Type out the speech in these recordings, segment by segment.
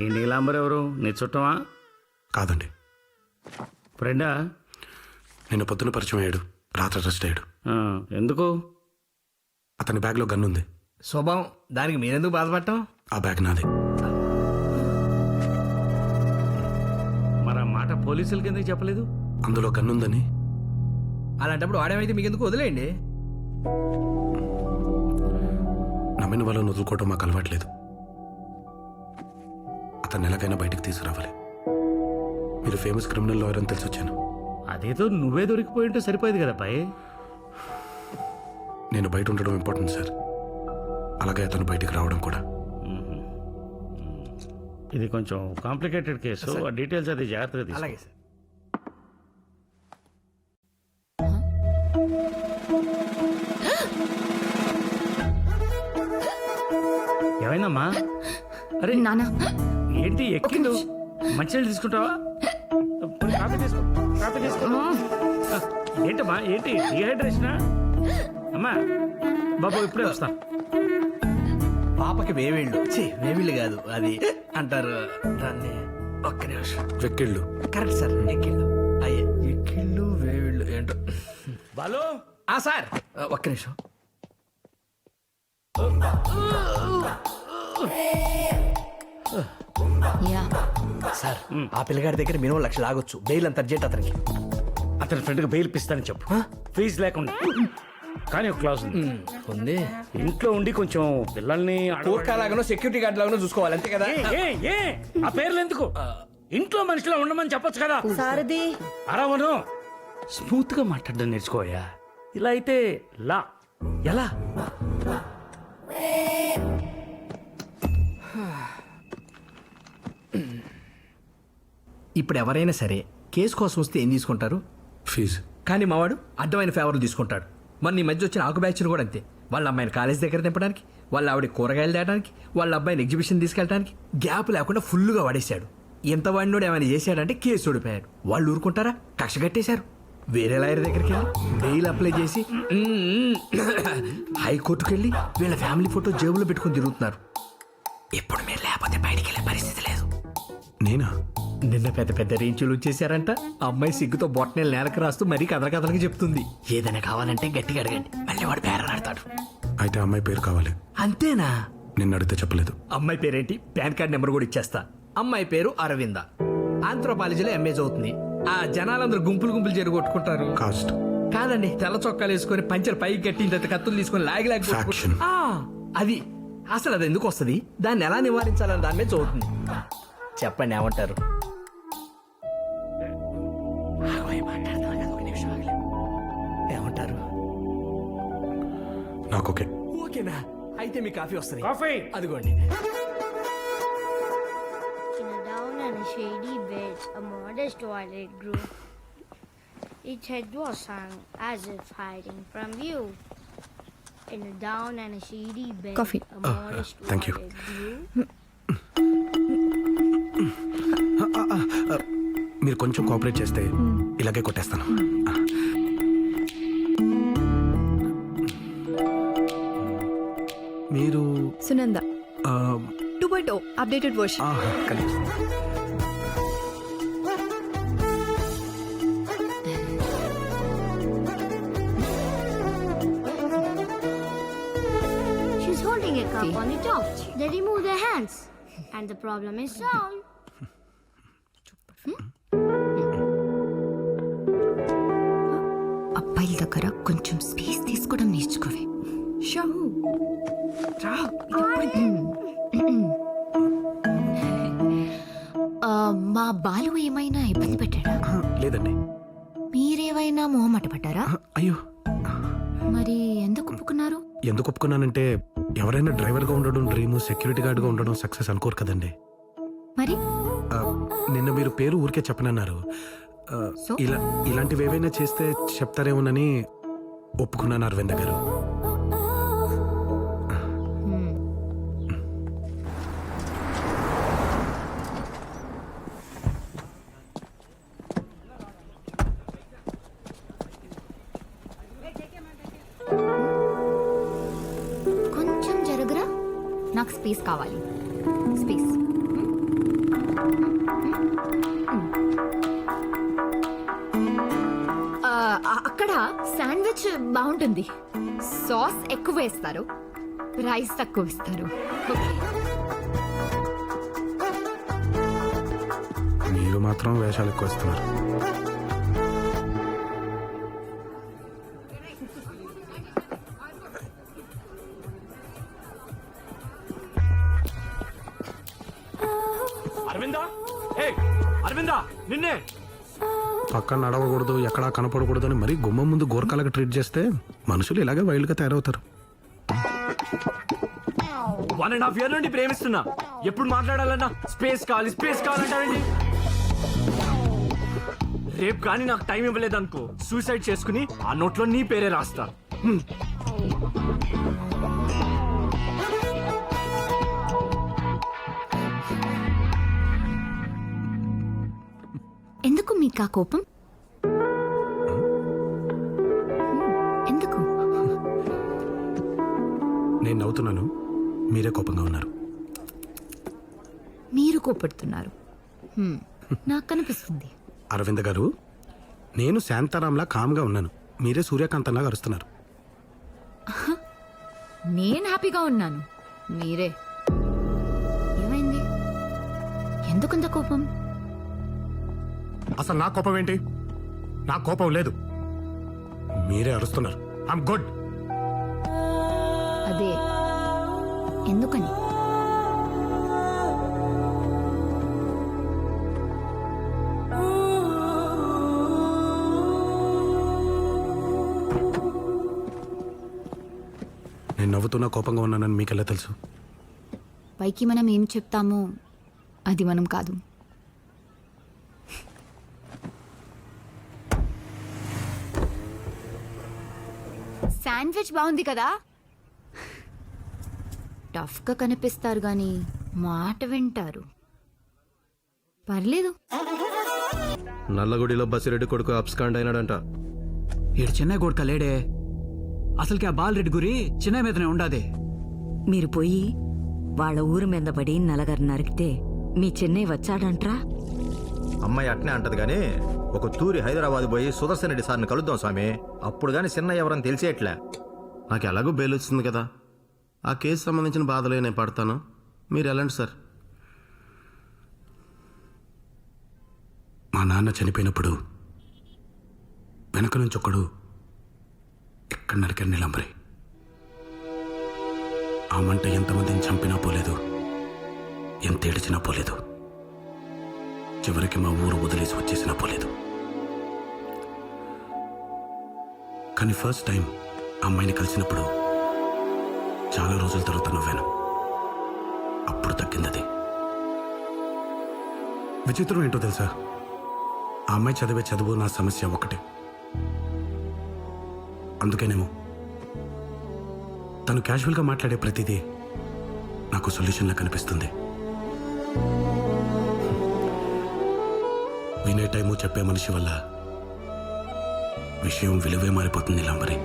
ఈ నీలాంబర్ ఎవరు? నీ చుట్టమా? కాదండి, ఫ్రెండా? నిన్న పొద్దున పరిచయం అయ్యాడు, రాత్రి అరెస్ట్ అయ్యాడు. ఎందుకు? అతని బ్యాగ్లో గన్ ఉంది. శుభం, దానికి మీరెందుకు బాధపడటం? ఆ బ్యాగ్ నాది. మరి ఆ మాట పోలీసులకి ఎందుకు చెప్పలేదు? అందులో గన్ ఉందని. అలాంటప్పుడు వాడేమైతే మీకెందుకు వదిలేయండి. నమ్మిన వాళ్ళని వదులుకోవటం మాకు అలవాట్లేదు. అతన్ని ఎలాగైనా బయటకు తీసుకురావాలి. మీరు ఫేమస్ క్రిమినల్ లాయర్ అని తెలిసి వచ్చాను. అదేదో నువ్వే దొరికిపోయి ఉంటే సరిపోయేది కదా పై. నేను బయట ఉండడం ఇంపార్టెంట్ సార్, అలాగే అతను బయటికి రావడం కూడా. ఇది కొంచెం కాంప్లికేటెడ్ కేసు, ఆ డీటెయిల్స్ అది జాగ్రత్తగా తీసుకో. అలాగే సార్. ఏమైందమ్మా? అరే నానా, ఏంటి ఎక్కిండు? మంచినీళ్ళు తీసుకుంటావా? పోనీ కాఫీ తీసుకో, కాఫీ తీసుకో. ఏంటమ్మా, ఏంటి డిహైడ్రేషనా? అమ్మా బాబు ఇప్పుడే వస్తా. పాపకి వేవిళ్ళు, వేవిళ్ళు కాదు అది అంటారు దాన్ని. ఒక్క నిమిషం. వెక్కిళ్ళు. కరెక్ట్ సార్, ఎక్కిళ్ళు. అయ్యే ఎక్కిళ్ళు వేవిళ్ళు ఏంటో. బాలు. సార్ ఒక్క నిమిషం. యా సార్ ఆ పిల్లగాడి దగ్గర మినిమం 1,00,000 ఆగొచ్చు. బెయిల్ అంత అర్జెంట్ అతనికి. అతని ఫ్రెండ్కి బెయిల్ ఇప్పిస్తానని చెప్పు, ఫీజు లేకుండా. కానీ ఒక క్లాస్ ఉంది. ఉంది. ఇంట్లో ఉండి కొంచెం పిల్లల్ని లాగానో సెక్యూరిటీ గార్డ్ లాగానో చూసుకోవాలి, అంతే కదా. ఆ పేర్లు ఎందుకు? ఇంట్లో మనిషిలో ఉండమని చెప్పొచ్చు కదా. సారథి అరవను. స్మూత్ గా మాట్లాడడం నేర్చుకోయా. ఇలా అయితే లా ఎలా? ఇప్పుడు ఎవరైనా సరే కేసు కోసం వస్తే ఏం తీసుకుంటారు? ఫీజు. కానీ మావాడు అడ్డమైన ఫేవర్లు తీసుకుంటాడు. మన ఈ మధ్య వచ్చిన ఆకు బ్యాచ్లు కూడా అంతే. వాళ్ళ అమ్మాయిని కాలేజ్ దగ్గర దింపడానికి, వాళ్ళ ఆవిడ కూరగాయలు తేయడానికి, వాళ్ళ అబ్బాయిని ఎగ్జిబిషన్ తీసుకెళ్ళడానికి గ్యాప్ లేకుండా ఫుల్గా వాడేశాడు. ఎంత వాడినోడు ఏమైనా చేశాడంటే కేసు ఓడిపోయాడు. వాళ్ళు ఊరుకుంటారా? కక్ష కట్టేశారు. వేరే లాయర్ దగ్గరికి వెళ్ళి బెయిల్ అప్లై చేసి హైకోర్టుకు వెళ్ళి వీళ్ళ ఫ్యామిలీ ఫోటో జేబులో పెట్టుకుని తిరుగుతున్నారు. ఇప్పుడు మీరు లేకపోతే బయటికి వెళ్ళే పరిస్థితి లేదు. నేనా? నిన్న పెద్ద పెద్ద రేంచులు వచ్చేసారంట. అమ్మాయి సిగ్గుతో బొట్టనేలు నేలకు రాస్తూ మరీ కథలకి చెప్తుంది. ఏదైనా కావాలంటే గట్టిగా అడగండి, మళ్ళీ వాడు పేరాడతాడు. అయితే అమ్మాయి పేరు కావాలి. అంతేనా? నిన్ను అడిగితే చెప్పలేదు. అమ్మాయి పేరేంటి? పాన్ కార్డ్ నెంబర్ కూడా ఇచ్చేస్తా. అమ్మాయి పేరు అరవింద. ఆంథ్రోపాలజీలో ఎంఏ చదువుతుంది. ఆ జనాలందరూ గుంపులు జరగొట్టుకుంటారు. కాస్ట్. కాదండి, తెల్ల చొక్కాలు వేసుకొని పంచర్ పైకి కట్టిన కత్తులు తీసుకొని లాగి Faction. అది అసలు అది ఎందుకు వస్తుంది, దాన్ని ఎలా నివారించాలని దాని మీద చదువుతుంది. చెప్పండి, ఏమంటారు? ఏమంటారు? నాకు ఓకే. ఓకేనా? అయితే మీ కాఫీ వస్తుంది. కాఫీ అదిగోండి. In a down and a shady bed, a modest toilet grew. Its head was hung as if hiding from view. In a down and a shady bed, Coffee. a modest thank you. toilet grew. మీరు కొంచెం cooperate చేస్తే ఇలాగే కొట్టేస్తాను. మీరు Sunanda 2.0 updated version. కనిపిస్తుంది. She's holding a cup on the top. They remove their hands, and the problem is solved. అబ్బాయిల దగ్గర కొంచెం స్పేస్ తీసుకోవడం నేర్చుకోవే. షో మా బాలు ఏమైనా ఇబ్బంది పెట్టాడా? లేదండి. మీరేమైనా మొహమాట పడ్డారా? అయ్యో, మరి ఎందుకు ఒప్పుకున్నారు? ఎందుకు ఒప్పుకున్నానంటే ఎవరైనా డ్రైవర్గా ఉండడం డ్రీమ్, సెక్యూరిటీ గార్డ్గా ఉండడం సక్సెస్ అనుకోరు కదండి. మరి నిన్న మీరు పేరు ఊరికే చెప్పనన్నారు. So? ఇలాంటివి ఏవైనా చేస్తే చెప్తారేమోనని ఒప్పుకున్నాను అరవింద గారు. కొంచెం జరుగురా, నాకు స్పేస్ కావాలి. స్పేస్ అక్కడ శాండ్విచ్ బాగుంటుంది. సాస్ ఎక్కువ వేస్తారు, రైస్ తక్కువ ఇస్తారు. ఓకే. మీరు మాత్రం వేషాలు ఎక్కువ ఇస్తున్నారు. అరవిందా, హే అరవిందా, నిన్నే. పక్కన నడవకూడదు, ఎక్కడా కనపడకూడదు అని మరీ గుమ్మం ముందు గోరకాలుగా ట్రీట్ చేస్తే మనుషులు ఇలాగే వైల్డ్గా తయారవుతారు. 1.5 years నుండి ప్రేమిస్తున్నా. ఎప్పుడు మాట్లాడాలన్నా స్పేస్ కావాలంటారండి. రేపు కానీ నాకు టైం ఇవ్వలేదనుకో, సూసైడ్ చేసుకుని ఆ నోట్లో నీ పేరే రాస్తా. ఎందుకు మీకు ఆ కోపం? ఎందుకు? నేను నవ్వుతున్నాను, మీరే కోపంగా ఉన్నారు. మీరు కోపడుతున్నారు, నాకు కనిపిస్తుంది. అరవింద్ గారు, నేను శాంతారాంలా కామ్గా ఉన్నాను, మీరే సూర్యకాంతంలా అరుస్తున్నారు. నేను హ్యాపీగా ఉన్నాను, మీరే. ఏమైంది? ఎందుకంత కోపం? అసలు నా కోపం ఏంటి? నా కోపం లేదు, మీరే అరుస్తున్నారు. I'm good. అదే ఎందుకని? నేను నవ్వుతున్నా కోపంగా ఉన్నానని మీకెలా తెలుసు? పైకి మనం ఏం చెప్తామో అది మనం కాదు. శాండ్విచ్ బాగుంది కదా? టఫ్గా కనిపిస్తారు గాని మాట వింటారు. పర్లేదు. నల్లగుడిలో బసిరెడ్డి కొడుకు అబ్స్కాండ్ అయినాడంట. ఈడు చెన్నై కొడుక లేడే. అసలుకి ఆ బాలరెడ్డి గురి చెన్నై మీదనే ఉండాదే. మీరు పోయి వాళ్ళ ఊరు మీద పడి నలగరు నరికితే మీ చెన్నై వచ్చాడంట్రా. అమ్మాయి అట్నే అంటది గాని ఒక తూరి హైదరాబాద్ పోయి సుదర్శన్ రెడ్డి సార్ని కలుద్దాం స్వామి. అప్పుడు గాని చిన్న ఎవరని తెలిసేట్లే. నాకు ఎలాగో బెయిల్ వచ్చింది కదా, ఆ కేసు సంబంధించిన బాధలే నేను పడతాను, మీరు వెళ్ళండి సార్. మా నాన్న చనిపోయినప్పుడు వెనక నుంచి ఒకడు ఎక్కడ నరికారు నీలంబరి. ఆ మంట ఎంతమందిని చంపినా పోలేదు, ఎంత ఏడిచినా పోలేదు, చివరికి మా ఊరు వదిలేసి వచ్చేసినా పోలేదు. కానీ ఫస్ట్ టైం అమ్మాయిని కలిసినప్పుడు చాలా రోజుల తర్వాత నవ్వాను. అప్పుడు తగ్గిందది. విచిత్రం ఏంటో తెలుసా? ఆ అమ్మాయి చదివే చదువు నా సమస్య ఒకటే. అందుకేనేమో తను క్యాజువల్గా మాట్లాడే ప్రతిదీ నాకు సొల్యూషన్లా కనిపిస్తుంది. వినే టైము చెప్పే మనిషి వల్ల విషయం విలువే మారిపోతుంది లంబరి.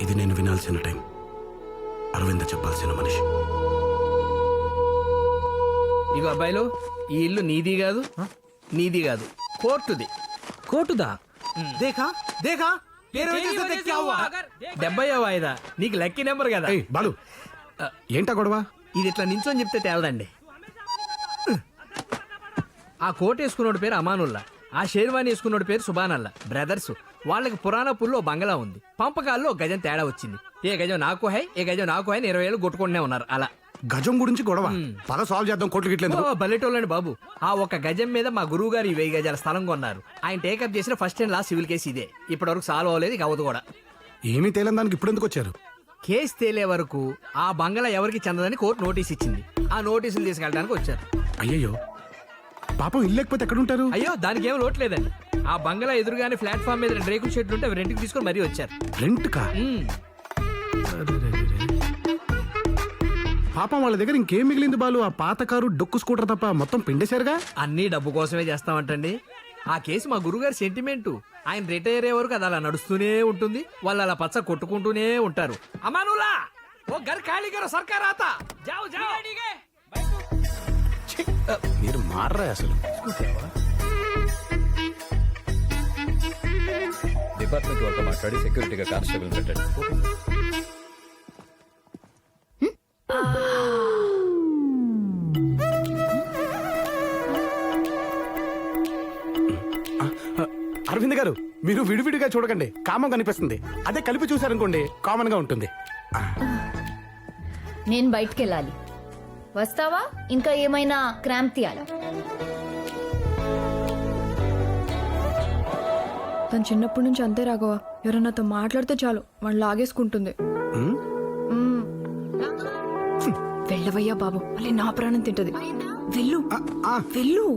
ఇది నేను వినాల్సిన టైం, అరవింద చెప్పాల్సిన మనిషి. ఇగో అబ్బాయిలు, ఈ ఇల్లు నీది కాదు, నీది కాదు, కోర్టుది. కోటుదా? దేఖా దేఖా 70వ వాయిదా. నీకు లక్కీ నెంబర్ కదా. ఏయ్ బాలు, ఏంటా గొడవ? ఇది ఇట్లా నించొని చెప్తే తేలదండి. ఆ కోట్ వేసుకున్నోడి పేరు అమానుల్లా, ఆ షేర్వాణి వేసుకున్నోడి పేరు సుబానల్లా. బ్రదర్స్. వాళ్ళకి పురాణపూర్లో బంగళా ఉంది. పంపకాల్లో గజం తేడా వచ్చింది. ఏ గజం నాకు హై, ఏ గజం నాకు హై 20 ఏళ్ళు కొట్టుకుంటూనే ఉన్నారు. అలా గజం గురించి గొడవ పద సాల్వ్ చేద్దాం, కోట్లు గిట్లేదు. బల్లెటోళ్ళండి బాబు. ఆ ఒక్క గజం మీద మా గురువు గారు 1000 గజాల స్థలం కొన్నారు. ఆయన టేకప్ చేసిన first and last civil case ఇదే. ఇప్పటి వరకు సాల్వ్ అవ్వలేదు, ఇక అవ్వదు కూడా. ఏమీ తేలని దానికి ఇప్పుడు ఎందుకు వచ్చారు? కేసు తేలే వరకు ఆ బంగళా ఎవరికి చెందదని కోర్టు నోటీస్ ఇచ్చింది. ఆ నోటీసులు తీసుకెళ్ళడానికి వచ్చారు. అయ్యయ్యో, పాపం ఇల్లు లేకపోతే ఎక్కడుంటారు? అయ్యో, దానికి ఏం లోటు లేదండి. ఆ బంగళా ఎదురుగానే ప్లాట్ఫామ్ మీద 2 రేకుల షెడ్లు ఉంటే అవి రెంట్కి తీసుకొని మరీ వచ్చారు. రెంట్ కా? పాపం వాళ్ళ దగ్గర ఇంకేం మిగిలింది బాలు? ఆ పాత కారు, డొక్కు స్కూటర్ తప్ప మొత్తం పిండేశారుగా. అన్నీ డబ్బు కోసమే చేస్తామంటండి. ఆ కేసు మా గురుగారి సెంటిమెంటు. ఆయన రిటైర్ అయ్యే వరకు అది అలా నడుస్తూనే ఉంటుంది. వాళ్ళు అలా పచ్చ కొట్టుకుంటూనే ఉంటారు. అమానులా ఓ గర్ ఖాళీ కరో సర్కార్ ఆతా జాओ జాओ మీరు మారరా అసలు. డిపార్ట్మెంట్ వాళ్ళతో మాట్లాడి సెక్యూరిటీగా కానిస్టేబుల్ పెట్టండి. అరవింద్ గారు, మీరు విడివిడిగా చూడకండి, కామం కనిపిస్తుంది. అదే కలిపి చూసారనుకోండి, కామన్ గా ఉంటుంది. నేను బయటికి వెళ్ళాలి. వస్తావా? ఇంకా ఏమైనా క్రాంప్ తీయాలా? తను చిన్నప్పటి నుంచి అంతే రాఘవ. ఎవరన్నాతో మాట్లాడితే చాలు వాళ్ళు లాగేసుకుంటుంది. వెళ్ళవయ్యా బాబు, మళ్ళీ నా ప్రాణం తింటది. వెళ్ళు వెళ్ళు.